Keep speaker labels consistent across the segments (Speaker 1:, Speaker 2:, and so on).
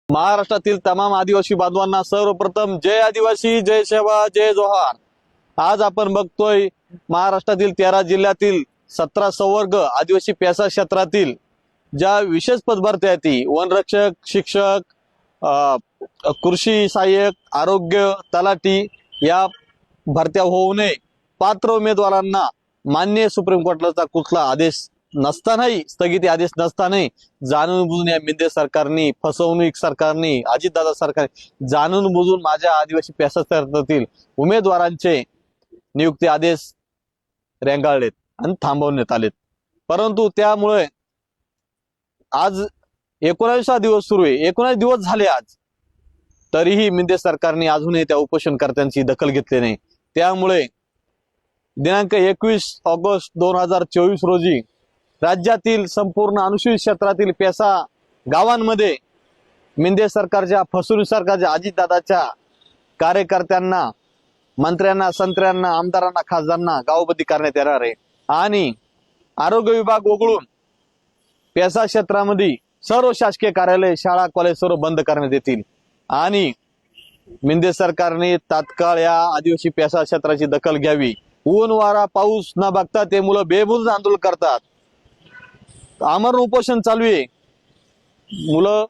Speaker 1: महाराष्ट्रातील तमाम आदिवासी बांधवांना सर्वप्रथम जय आदिवासी, जय सेवा, जय जोहार। आज आपण बघतोय महाराष्ट्रातील 13 जिल्ह्यातील 17 संवर्ग आदिवासी पेसा क्षेत्रातील ज्या विशेष पदभरत्या आहेत, वनरक्षक, शिक्षक, कृषी सहाय्यक, आरोग्य, तलाठी या भरत्या होऊ नये पात्र उमेदवारांना मान्य सुप्रीम कोर्टाचा कुठला आदेश नसतानाही, स्थगिती आदेश नसतानाही जाणून बुजून या मिंदे सरकारने, फसवणूक सरकारने, अजितदादा सरकारने जाणून बुजून माझ्या आदिवासी पेसा क्षेत्रातील उमेदवारांचे नियुक्ती आदेश रेंगाळलेत आणि थांबवण्यात आलेत। परंतु त्यामुळे आज 19वा दिवस सुरू आहे, 19 दिवस झाले आज, तरीही मिंदे सरकारने अजूनही त्या उपोषणकर्त्यांची दखल घेतली नाही। त्यामुळे दिनांक 21 ऑगस्ट 2024 रोजी राज्यातील संपूर्ण अनुसूचित क्षेत्रातील पेसा गावांमध्ये मिंदे सरकारच्या, फसवणूक सरकारच्या, अजितदादाच्या कार्यकर्त्यांना, मंत्र्यांना, संत्र्यांना, आमदारांना, खासदारांना गावबंदी करण्यात येणार आहे। आणि आरोग्य विभाग वगळून पेसा क्षेत्रामध्ये सर्व शासकीय कार्यालय, शाळा, कॉलेज सर्व बंद करण्यात येतील। आणि मिंदे सरकारने तात्काळ या आदिवासी पेसा क्षेत्राची दखल घ्यावी। ऊन वारा पाऊस न बघता ते मुलं बेबुज आंदोलन करतात, आमरण उपोषण चालू आहे, मुलं,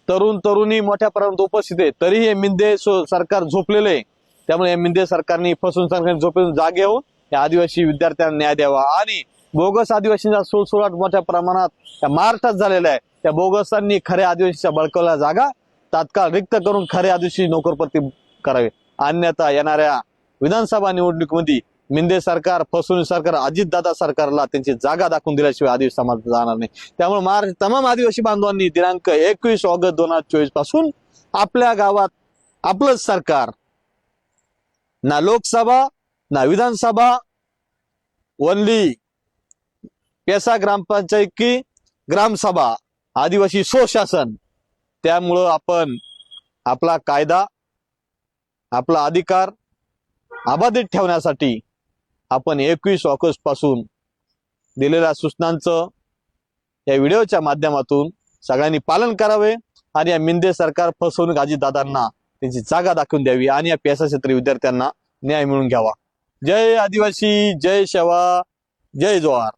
Speaker 1: तरुण तरुणी मोठ्या प्रमाणात उपस्थित आहे, तरी हे मिंदे सरकार झोपलेले आहे। त्यामुळे मिंदे सरकारने, फसवून सरकारने झोपेतून जागे होऊन या आदिवासी विद्यार्थ्यांना न्याय द्यावा। आणि बोगस आदिवासींचा सुळसुळाट मोठ्या प्रमाणात त्या महाराष्ट्रात झालेला आहे, त्या बोगसांनी खऱ्या आदिवासीच्या बळकवल्या जागा तात्काळ रिक्त करून खरे आदिवासी नोकरपती करावे, अन्यथा येणाऱ्या विधानसभा निवडणुकीमध्ये मिंदे सरकार, फसवणूक सरकार, अजितदादा सरकारला त्यांची जागा दाखवून दिल्याशिवाय आदिवासी समाज जाणार नाही। त्यामुळे महाराष्ट्र तमाम आदिवासी बांधवांनी दिनांक 21 ऑगस्ट 2024 पासून आपल्या गावात आपलंच सरकार, ना लोकसभा ना विधानसभा, ओनली पेसा ग्रामपंचायत की ग्रामसभा, आदिवासी स्वशासन। त्यामुळं आपण आपला कायदा, आपला अधिकार अबाधित ठेवण्यासाठी आपण 21 ऑगस्ट पासून दिलेल्या सूचनांचं या व्हिडिओच्या माध्यमातून सगळ्यांनी पालन करावे आणि या मिंदे सरकार, फसवणूक अजितदादांना त्यांची जागा दाखवून द्यावी आणि या पेसा क्षेत्रीय विद्यार्थ्यांना न्याय मिळवून घ्यावा। जय आदिवासी, जय सेवा, जय जोहार।